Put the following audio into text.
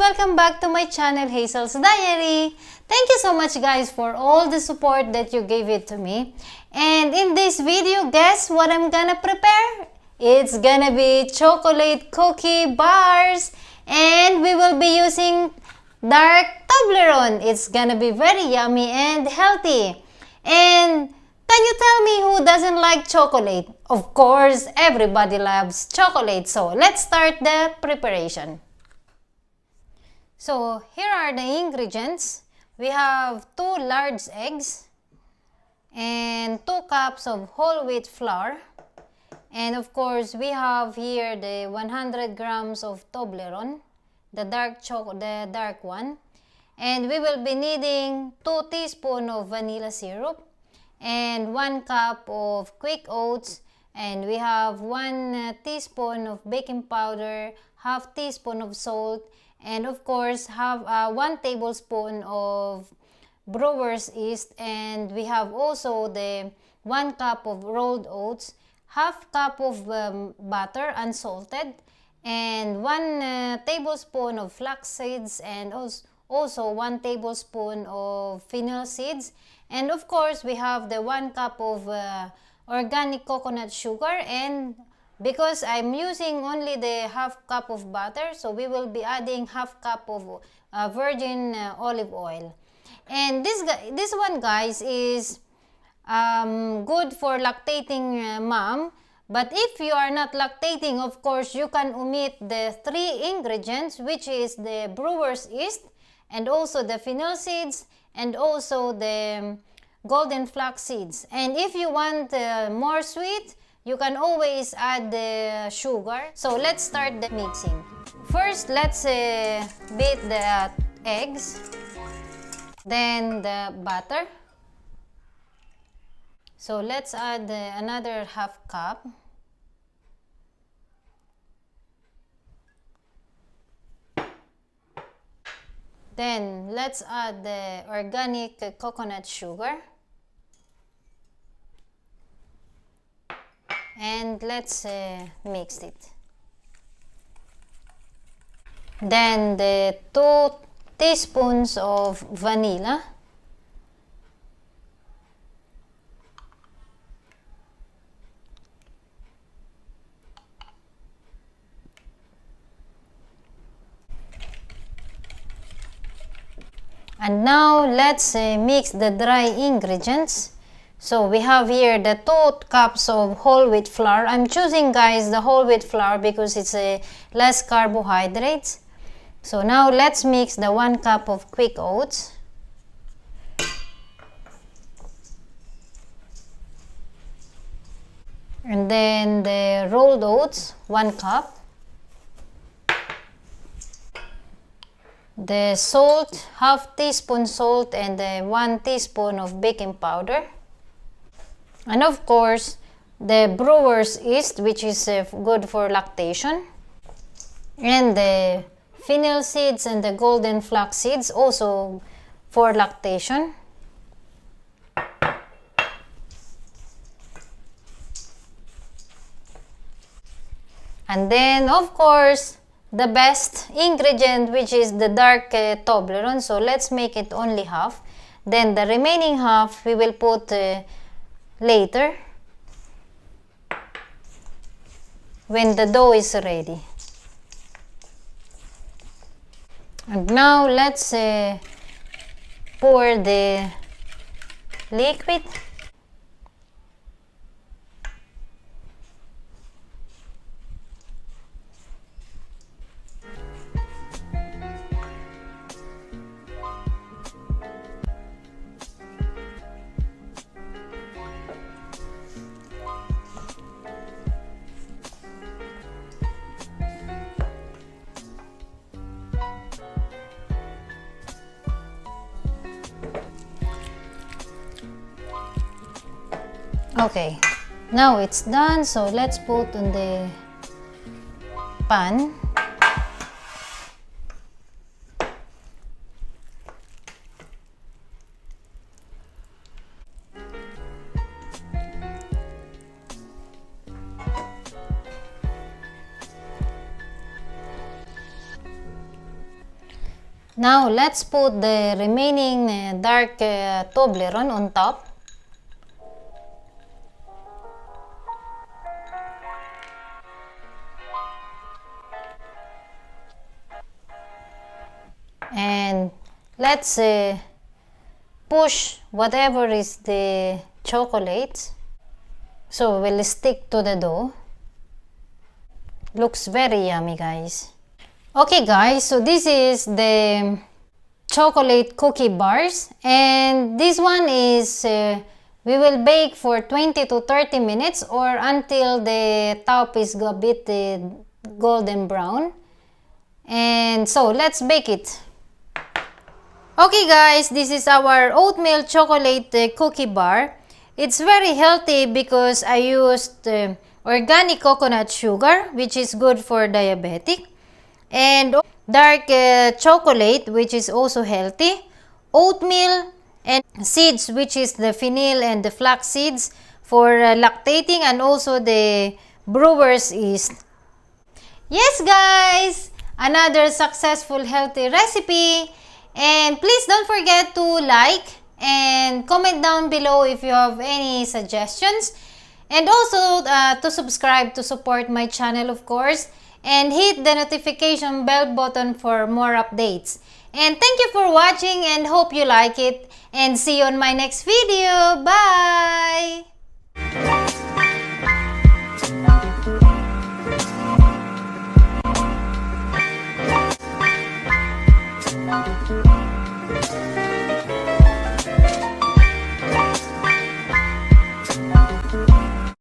welcome back to my channel, Hazel'S Diary. Thank you so much guys for all the support that you gave it to me. And in this video, guess what I'm gonna prepare? It's gonna be chocolate cookie bars, and we will be using Dark Toblerone. It's gonna be very yummy and healthy. And can you tell me who doesn't like chocolate? Of course, everybody loves chocolate. So let's start the preparation. So here are the ingredients. We have 2 large eggs and 2 cups of whole wheat flour. And of course, we have here the 100 grams of Toblerone, the dark one. And we will be needing 2 teaspoons of vanilla syrup and 1 cup of quick oats. And we have 1 teaspoon of baking powder, half teaspoon of salt, and of course have 1 tablespoon of Brewer's yeast. And we have also the 1 cup of rolled oats, half cup of butter unsalted, and 1 tablespoon of flax seeds, and also 1 tablespoon of Fennel Seeds. And of course we have the 1 cup of organic coconut sugar. And because I'm using only the half cup of butter, so we will be adding half cup of virgin olive oil. And this one guys is good for lactating mom. But if you are not lactating, of course you can omit the 3 ingredients, which is the Brewer's yeast, and also the Fennel Seeds, and also the golden flax seeds. And if you want more sweet, you can always add the sugar. So let's start the mixing. First, let's beat the eggs, then the butter. So let's add another half cup. Then let's add the organic coconut sugar. And let's mix it. Then the 2 teaspoons of vanilla. And now let's mix the dry ingredients. So we have here the 2 cups of whole wheat flour. I'm choosing guys the whole wheat flour because it's less carbohydrates. So now let's mix the 1 cup of quick oats. And then the rolled oats, 1 cup. The salt, half teaspoon salt, and 1 teaspoon of baking powder. And of course, the Brewer's yeast, which is good for lactation. And the Fennel Seeds and the golden flax seeds, also for lactation. And then, of course, the best ingredient, which is the dark Toblerone. So let's make it only half. Then the remaining half we will put later when the dough is ready. And now let's pour the liquid. Okay, now it's done, so let's put on the pan. Now, let's put the remaining dark Toblerone on top. And let's push whatever is the chocolate. So we'll stick to the dough. Looks very yummy, guys. Okay, guys, so this is the chocolate cookie bars, and this one is we will bake for 20 to 30 minutes or until the top is a bit golden brown. And so let's bake it. Okay, guys, this is our oatmeal chocolate cookie bar. It's very healthy because I used organic coconut sugar, which is good for diabetic, and dark chocolate, which is also healthy, oatmeal, and seeds, which is the fennel and the flax seeds for lactating, and also the brewer's yeast. Yes, guys, another successful healthy recipe. And please don't forget to like and comment down below if you have any suggestions. And also to subscribe to support my channel, of course. And hit the notification bell button for more updates. And thank you for watching and hope you like it. And see you on my next video. Bye!